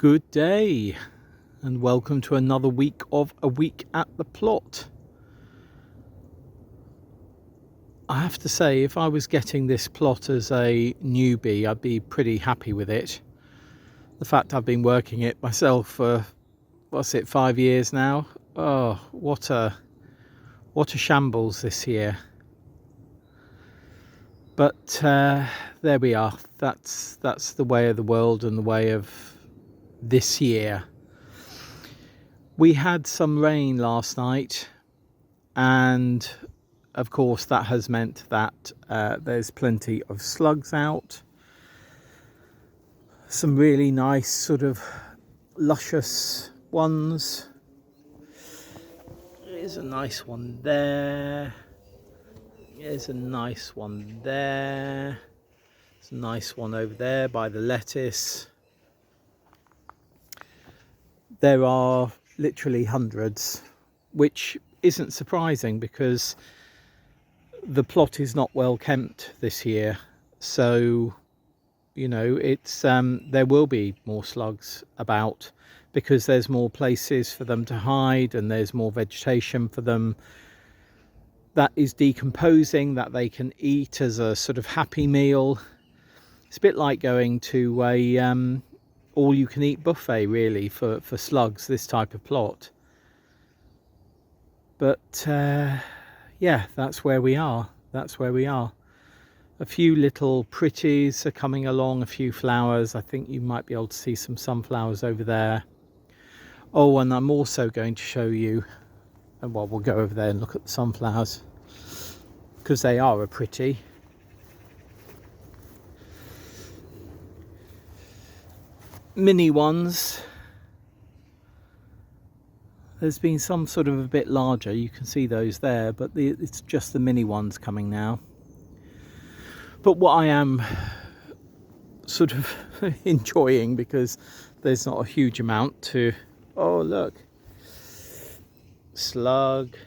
Good day and welcome to another week of A Week at the Plot. I have to say, if I was getting this plot as a newbie, I'd be pretty happy with it. The fact I've been working it myself for, 5 years now? Oh, what a shambles this year. But there we are. That's the way of the world and the way of this year. We had some rain last night, and of course that has meant that there's plenty of slugs out. Some really nice sort of luscious ones. There's a nice one there. There's a nice one there. There's a nice one over there by the lettuce. There are literally hundreds, which isn't surprising because the plot is not well kept this year. So, you know, it's there will be more slugs about because there's more places for them to hide and there's more vegetation for them that is decomposing that they can eat as a sort of happy meal. It's a bit like going to a all-you-can-eat buffet, really, for slugs, this type of plot. But yeah, that's where we are. That's where we are. A few little pretties are coming along, a few flowers. I think you might be able to see some sunflowers over there. Oh, and I'm also going to show you, and well, we'll go over there and look at the sunflowers because they are a pretty. Mini ones. There's been some sort of a bit larger, you can see those there, but it's just the mini ones coming now. But what I am sort of enjoying, because there's not a huge amount to... Oh, look. Slug,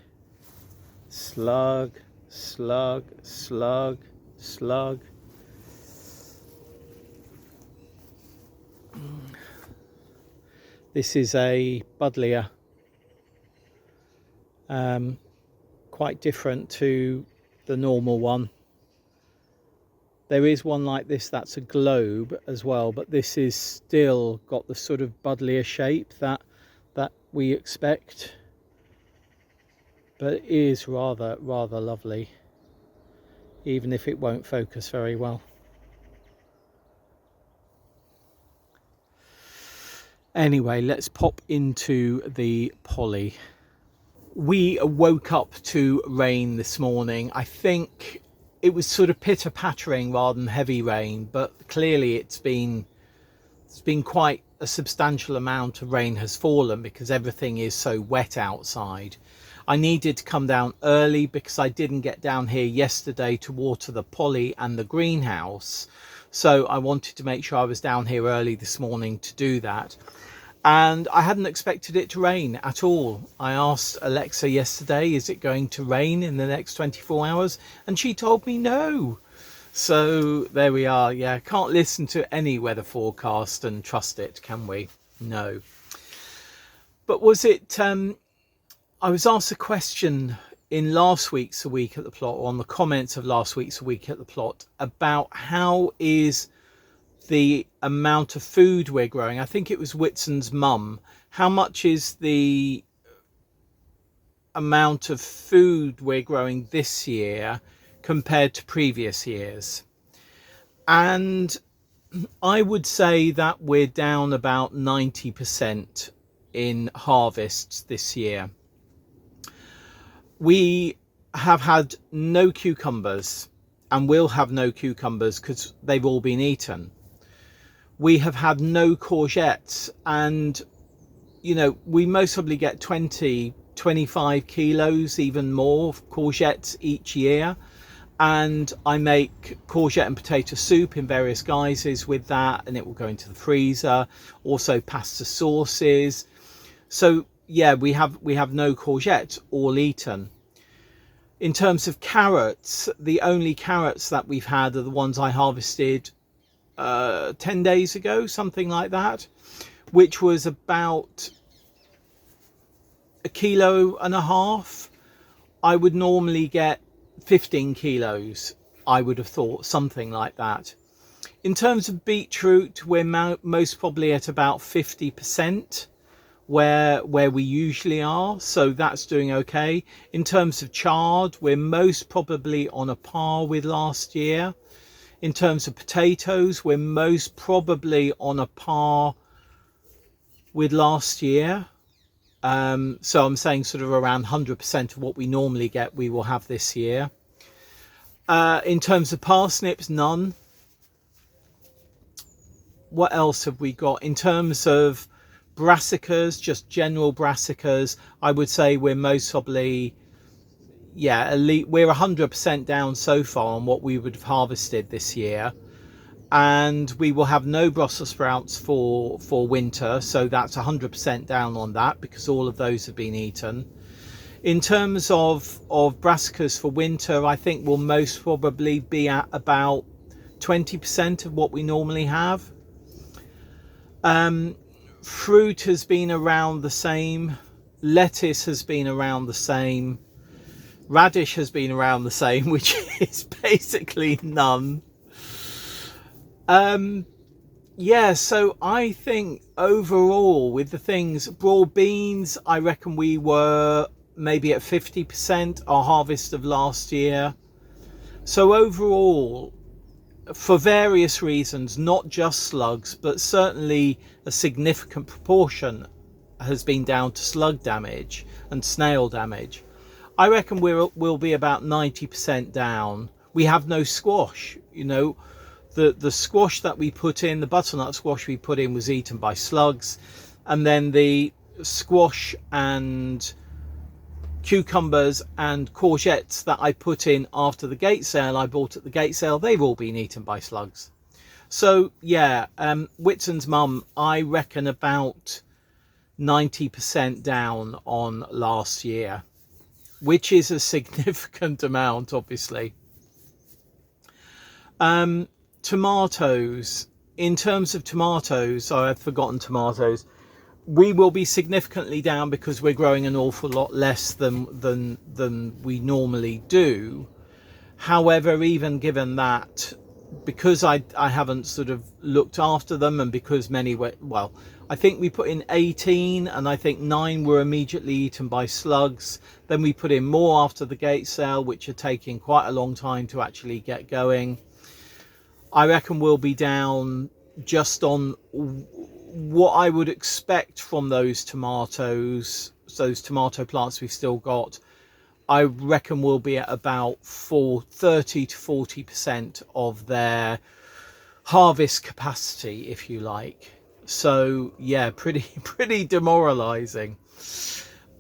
slug, slug, slug, slug. This is a buddleia, quite different to the normal one. There is one like this that's a globe as well, but this is still got the sort of buddleia shape that we expect. But it is rather lovely, even if it won't focus very well. Anyway, let's pop into the poly. We woke up to rain this morning. I think it was sort of pitter-pattering rather than heavy rain, but clearly it's been quite a substantial amount of rain has fallen because everything is so wet outside. I needed to come down early because I didn't get down here yesterday to water the poly and the greenhouse. So I wanted to make sure I was down here early this morning to do that. And I hadn't expected it to rain at all. I asked Alexa yesterday, is it going to rain in the next 24 hours? And she told me no. So there we are. Yeah, can't listen to any weather forecast and trust it, can we? No. But was it... I was asked a question in last week's A Week at the Plot, or on the comments of last week's A Week at the Plot, about how is the amount of food we're growing. I think it was Witsonsmom. How much is the amount of food we're growing this year compared to previous years? And I would say that we're down about 90% in harvests this year. We have had no cucumbers, and will have no cucumbers because they've all been eaten. We have had no courgettes, and you know, we most probably get 20-25 kilos, even more, of courgettes each year. And I make courgette and potato soup in various guises with that, and it will go into the freezer. Also pasta sauces. So yeah, we have no courgette, all eaten. In terms of carrots, the only carrots that we've had are the ones I harvested 10 days ago, something like that. which was about 1.5 kilos. I would normally get 15 kilos, I would have thought, something like that. In terms of beetroot, we're most probably at about 50% where we usually are, so that's doing okay. In terms of chard, we're most probably on a par with last year. In terms of potatoes, we're most probably on a par with last year. So I'm saying sort of around 100% of what we normally get we will have this year. In terms of parsnips, none. What else have we got? In terms of brassicas, just general brassicas, I would say we're most probably, yeah, we're 100% down so far on what we would have harvested this year. And we will have no Brussels sprouts for winter, so that's 100% down on that because all of those have been eaten. In terms of brassicas for winter, I think we'll most probably be at about 20% of what we normally have. Fruit has been around the same. Lettuce has been around the same. Radish has been around the same, which is basically none. Yeah, so I think overall with the things, broad beans, I reckon we were maybe at 50% our harvest of last year. So overall, for various reasons, not just slugs, but certainly a significant proportion has been down to slug damage and snail damage. I reckon we'll be about 90% down. We have no squash, you know. The squash that we put in, the butternut squash we put in, was eaten by slugs, and then the squash and cucumbers and courgettes that I put in after the gate sale I bought at the gate sale, they've all been eaten by slugs. So yeah, Witsonsmom, I reckon about 90% down on last year, which is a significant amount, obviously. Tomatoes, in terms of tomatoes, I've forgotten tomatoes. We will be significantly down because we're growing an awful lot less than we normally do. However, even given that, because I haven't sort of looked after them, and because many were, well, I think we put in 18 and I think 9 were immediately eaten by slugs. Then we put in more after the gate sale, which are taking quite a long time to actually get going. I reckon we'll be down just on what I would expect from those tomatoes, those tomato plants we've still got. I reckon we'll be at about 30 to 40% of their harvest capacity, if you like. So yeah, pretty demoralizing.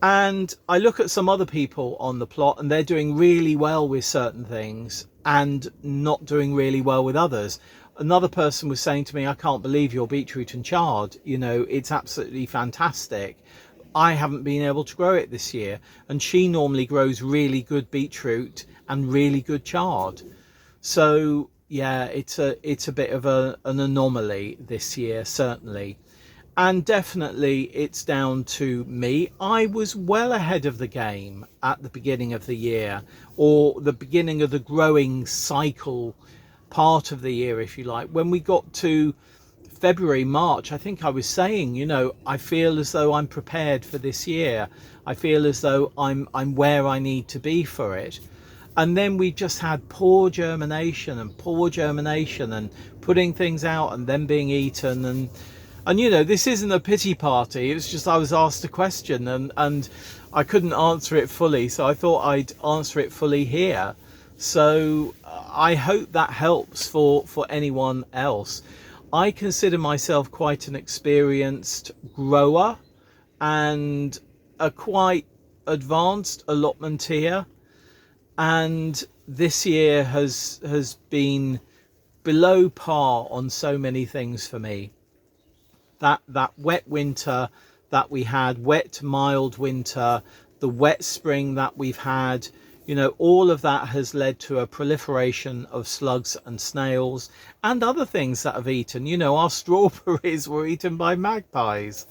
And I look at some other people on the plot and they're doing really well with certain things and not doing really well with others. Another person was saying to me, I can't believe your beetroot and chard, you know, it's absolutely fantastic. I haven't been able to grow it this year. And she normally grows really good beetroot and really good chard. So yeah, it's a bit of an anomaly this year, certainly. And definitely it's down to me. I was well ahead of the game at the beginning of the year, or the beginning of the growing cycle part of the year, if you like. When we got to February, March, I think I was saying, you know, I feel as though I'm prepared for this year. I feel as though I'm where I need to be for it. And then we just had poor germination and putting things out and then being eaten. And you know, this isn't a pity party. It's just I was asked a question and I couldn't answer it fully. So I thought I'd answer it fully here. So I hope that helps for anyone else. I consider myself quite an experienced grower and a quite advanced allotmenteer. And this year has been below par on so many things for me. That wet winter that we had, wet mild winter, the wet spring that we've had, You know, all of that has led to a proliferation of slugs and snails and other things that have eaten. You know, our strawberries were eaten by magpies.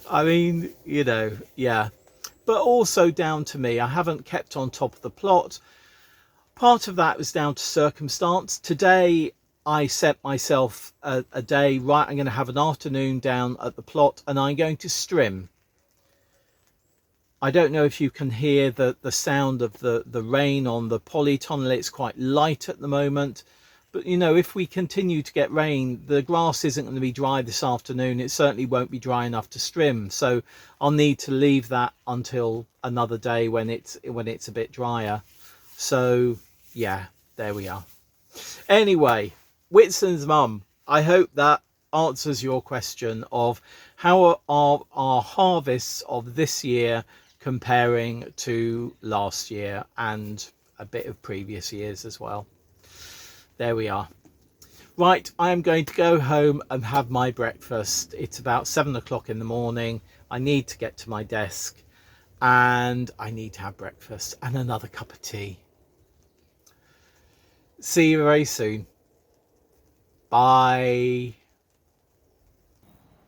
I mean, you know, yeah. But also down to me. I haven't kept on top of the plot. Part of that was down to circumstance. Today, I set myself a day, right, I'm going to have an afternoon down at the plot and I'm going to strim. I don't know if you can hear the sound of the rain on the polytunnel. It's quite light at the moment. But, you know, if we continue to get rain, the grass isn't going to be dry this afternoon. It certainly won't be dry enough to strim. So I'll need to leave that until another day when it's a bit drier. So, yeah, there we are. Anyway, Witsonsmom, I hope that answers your question of how are our harvests of this year comparing to last year and a bit of previous years as well. There we are. Right, I am going to go home and have my breakfast. It's about 7 o'clock in the morning. I need to get to my desk and I need to have breakfast and another cup of tea. See you very soon. Bye.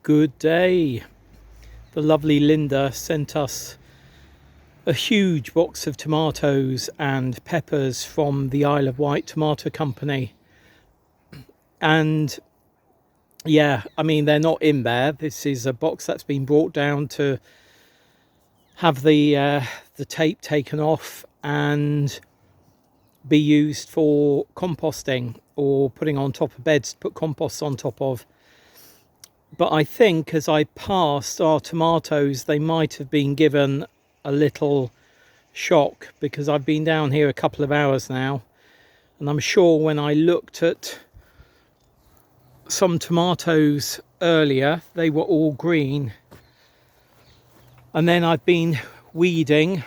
Good day. The lovely Lynda sent us a huge box of tomatoes and peppers from the Isle of Wight Tomato Company. And yeah, I mean, they're not in there. This is a box that's been brought down to have the tape taken off and be used for composting or putting on top of beds to put compost on top of. But I think as I passed our tomatoes, they might have been given a little shock because I've been down here a couple of hours now, and I'm sure when I looked at some tomatoes earlier, they were all green. And then I've been weeding.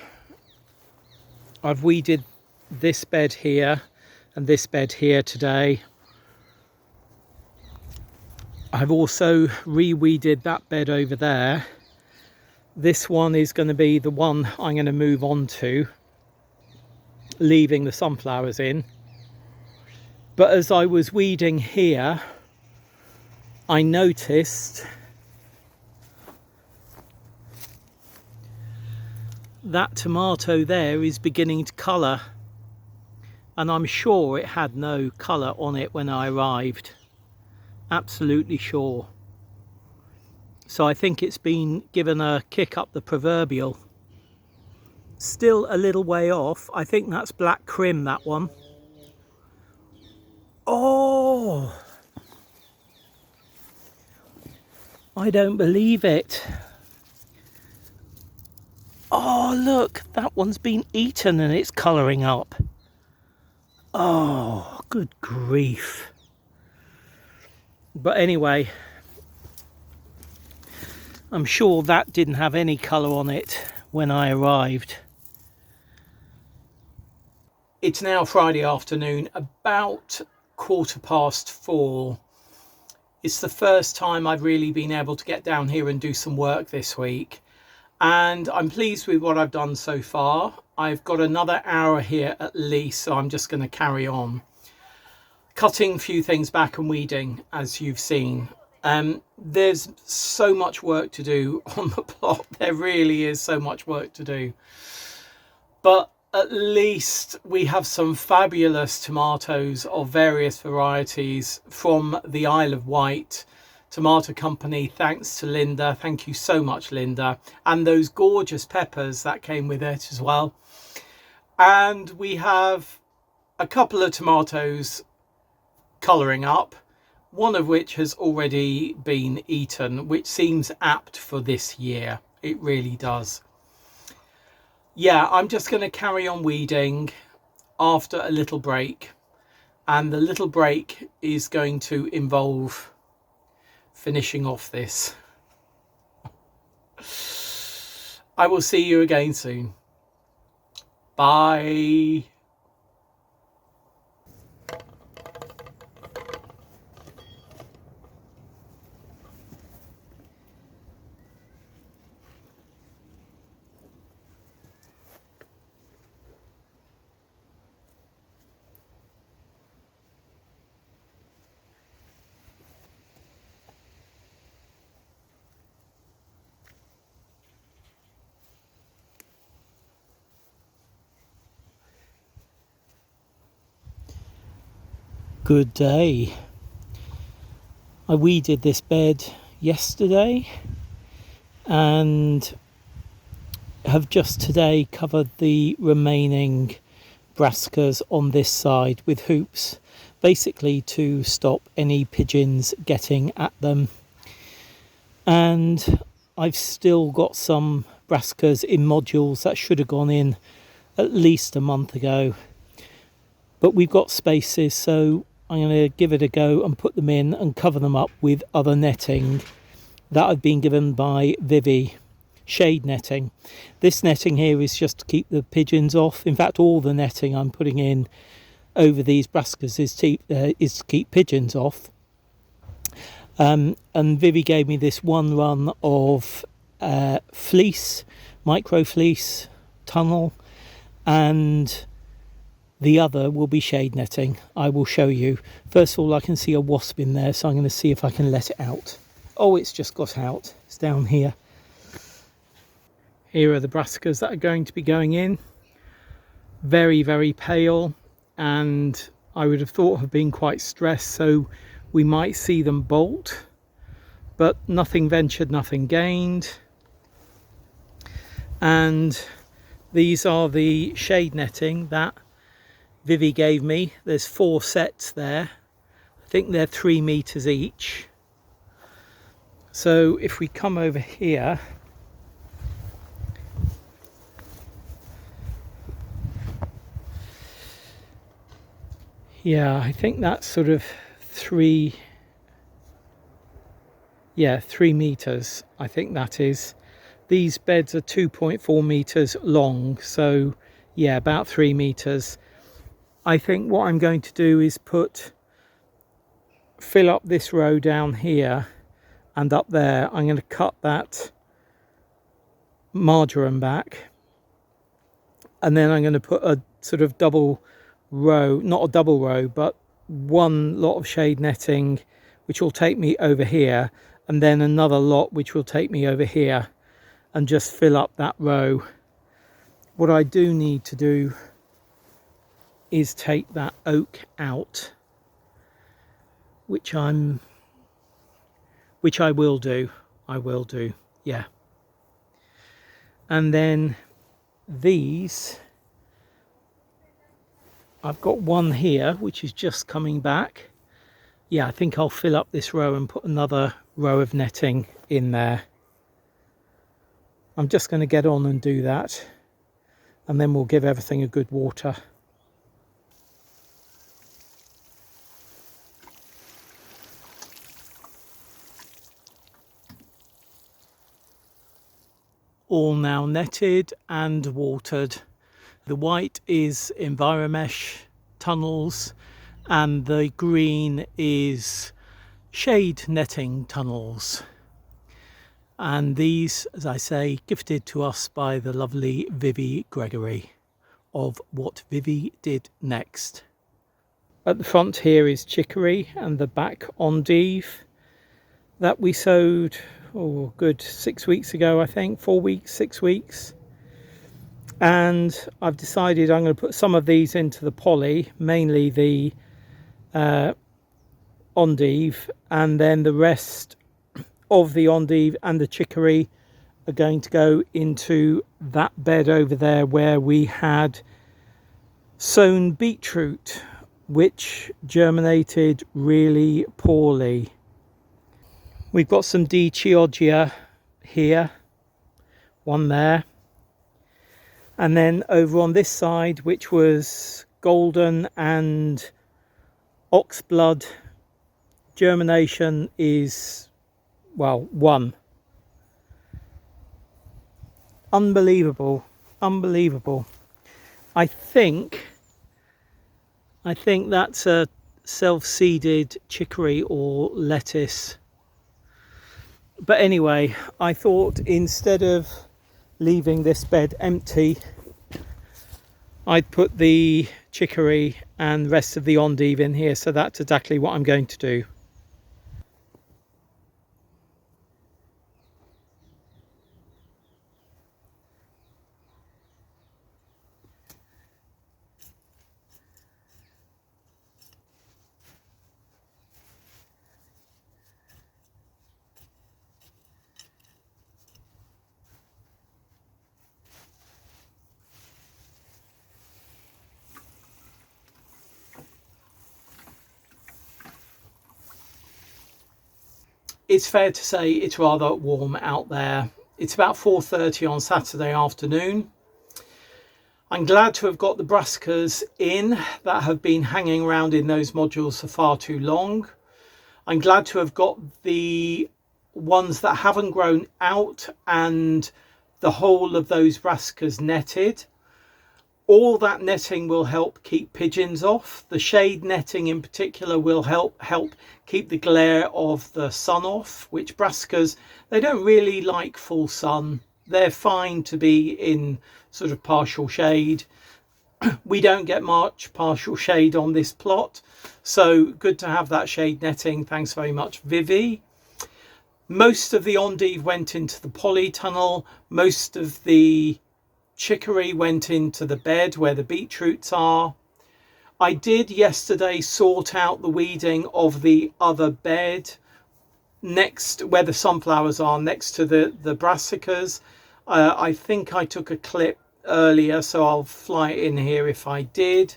I've weeded this bed here and this bed here today. I've also re-weeded that bed over there. This one is going to be the one I'm going to move on to, leaving the sunflowers in. But as I was weeding here, I noticed that tomato there is beginning to colour, and I'm sure it had no colour on it when I arrived. Absolutely sure. So I think it's been given a kick up the proverbial. Still a little way off. I think that's black crim, that one. Oh, I don't believe it. Oh, look, that one's been eaten and it's colouring up. Oh, good grief. But anyway, I'm sure that didn't have any colour on it when I arrived. It's now Friday afternoon, about 4:15. It's the first time I've really been able to get down here and do some work this week. And I'm pleased with what I've done so far. I've got another hour here at least, so I'm just going to carry on. Cutting a few things back and weeding, as you've seen. There's so much work to do on the plot. There really is so much work to do. But at least we have some fabulous tomatoes of various varieties from the Isle of Wight Tomato Company. Thanks to Lynda. Thank you so much, Lynda. And those gorgeous peppers that came with it as well. And we have a couple of tomatoes colouring up, one of which has already been eaten, which seems apt for this year. It really does. Yeah, I'm just going to carry on weeding after a little break, and the little break is going to involve finishing off this. I will see you again soon. Bye. Good day. I weeded this bed yesterday and have just today covered the remaining brassicas on this side with hoops, basically to stop any pigeons getting at them. And I've still got some brassicas in modules that should have gone in at least a month ago, but we've got spaces, so I'm going to give it a go and put them in and cover them up with other netting that I've been given by Vivi, shade netting. This netting here is just to keep the pigeons off. In fact, all the netting I'm putting in over these brassicas is to keep pigeons off. And Vivi gave me this one run of fleece, micro fleece tunnel, and the other will be shade netting. I will show you. First of all, I can see a wasp in there, so I'm going to see if I can let it out. Oh, it's just got out. It's down here. Here are the brassicas that are going to be going in. Very, very pale, and I would have thought have been quite stressed, so we might see them bolt, but nothing ventured, nothing gained. And these are the shade netting that Vivi gave me. There's 4 sets there. I think they're 3 meters each. So if we come over here, yeah, I think that's sort of 3 meters, I think that is. These beds are 2.4 meters long, so yeah, about 3 meters. I think what I'm going to do is fill up this row down here and up there. I'm going to cut that marjoram back, and then I'm going to put a sort of double row, not a double row, but one lot of shade netting which will take me over here, and then another lot which will take me over here, and just fill up that row. What I do need to do is take that oak out, which I will do. Yeah. And then these, I've got one here which is just coming back. Yeah, I think I'll fill up this row and put another row of netting in there. I'm just going to get on and do that, and then we'll give everything a good water. All now netted and watered. The white is EnviroMesh tunnels, and the green is shade netting tunnels. And these, as I say, gifted to us by the lovely Vivi Gregory of What Vivi Did Next. At the front here is chicory, and the back endive that we sowed, oh, good 6 weeks ago, I think, 4 weeks, 6 weeks. And I've decided I'm going to put some of these into the poly, mainly the endive, and then the rest of the endive and the chicory are going to go into that bed over there where we had sown beetroot, which germinated really poorly. We've got some D. Chioggia here, one there, and then over on this side, which was golden and oxblood, germination is, well, 1. Unbelievable. I think that's a self-seeded chicory or lettuce. But anyway, I thought instead of leaving this bed empty, I'd put the chicory and the rest of the endive in here. So that's exactly what I'm going to do. it's fair to say it's rather warm out there. It's about 4:30 on Saturday afternoon. I'm glad to have got the brassicas in that have been hanging around in those modules for far too long. I'm glad to have got the ones that haven't grown out and the whole of those brassicas netted. All that netting will help keep pigeons off. The shade netting in particular will help keep the glare of the sun off, which brassicas, they don't really like full sun. They're fine to be in sort of partial shade. We don't get much partial shade on this plot, so good to have that shade netting. Thanks very much, Vivi. Most of the endive went into the polytunnel. Most of the chicory went into the bed where the beetroots are. I did yesterday sort out the weeding of the other bed next where the sunflowers are, next to the brassicas. I think I took a clip earlier, so I'll fly it in here if I did.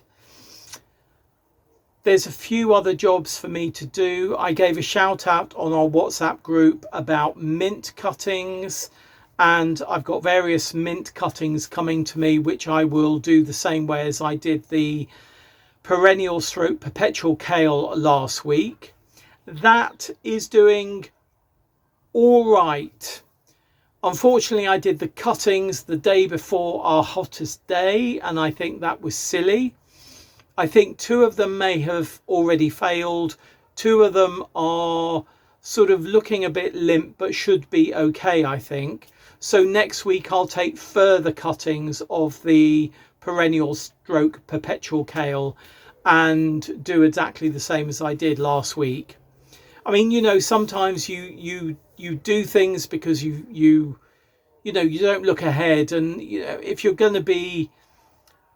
There's a few other jobs for me to do. I gave a shout out on our WhatsApp group about mint cuttings, and I've got various mint cuttings coming to me, which I will do the same way as I did the perennial stroke perpetual kale last week. That is doing all right. Unfortunately, I did the cuttings the day before our hottest day, and I think that was silly. I think 2 of them may have already failed. 2 of them are sort of looking a bit limp, but should be okay, I think. So next week I'll take further cuttings of the perennial stroke perpetual kale and do exactly the same as I did last week. I mean, you know, sometimes you do things because you don't look ahead, and you know, if you're going to be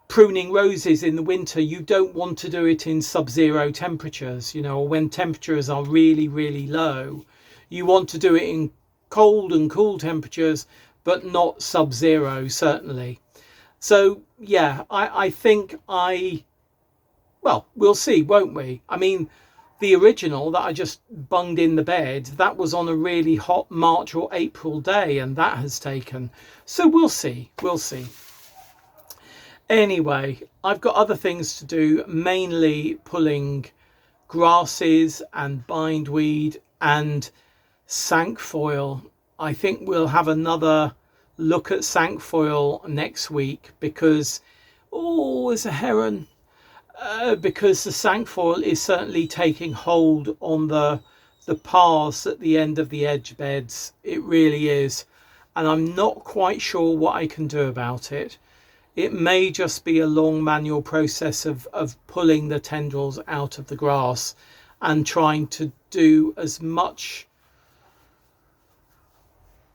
pruning roses in the winter, you don't want to do it in sub-zero temperatures, you know, or when temperatures are really, really low. You want to do it in cold and cool temperatures, but not sub-zero, certainly. So yeah, I think well, we'll see, won't we? I mean, the original that I just bunged in the bed, that was on a really hot March or April day, and that has taken. So we'll see. Anyway, I've got other things to do, mainly pulling grasses and bindweed and cinquefoil. I think we'll have another look at cinquefoil next week because, oh, there's a heron. Because the cinquefoil is certainly taking hold on the paths at the end of the edge beds. It really is. And I'm not quite sure what I can do about it. It may just be a long manual process of pulling the tendrils out of the grass and trying to do as much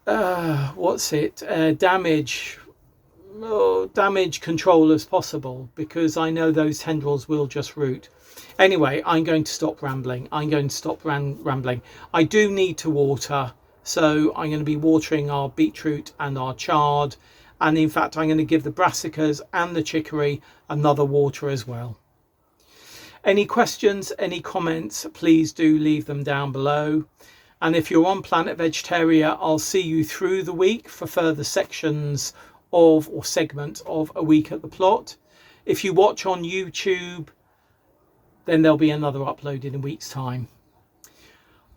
damage control as possible, because I know those tendrils will just root. Anyway, I'm going to stop rambling. Rambling. I do need to water, so I'm going to be watering our beetroot and our chard, and in fact I'm going to give the brassicas and the chicory another water as well. Any questions, any comments, please do leave them down below. And if you're on Planet Vegetaria, I'll see you through the week for further sections of or segments of A Week at the Plot. If you watch on YouTube, then there'll be another upload in a week's time.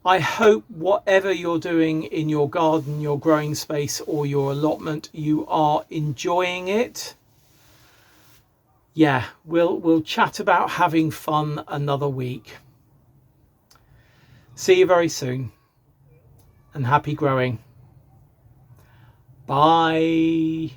I hope whatever you're doing in your garden, your growing space or your allotment, you are enjoying it. Yeah, we'll chat about having fun another week. See you very soon, and happy growing. Bye.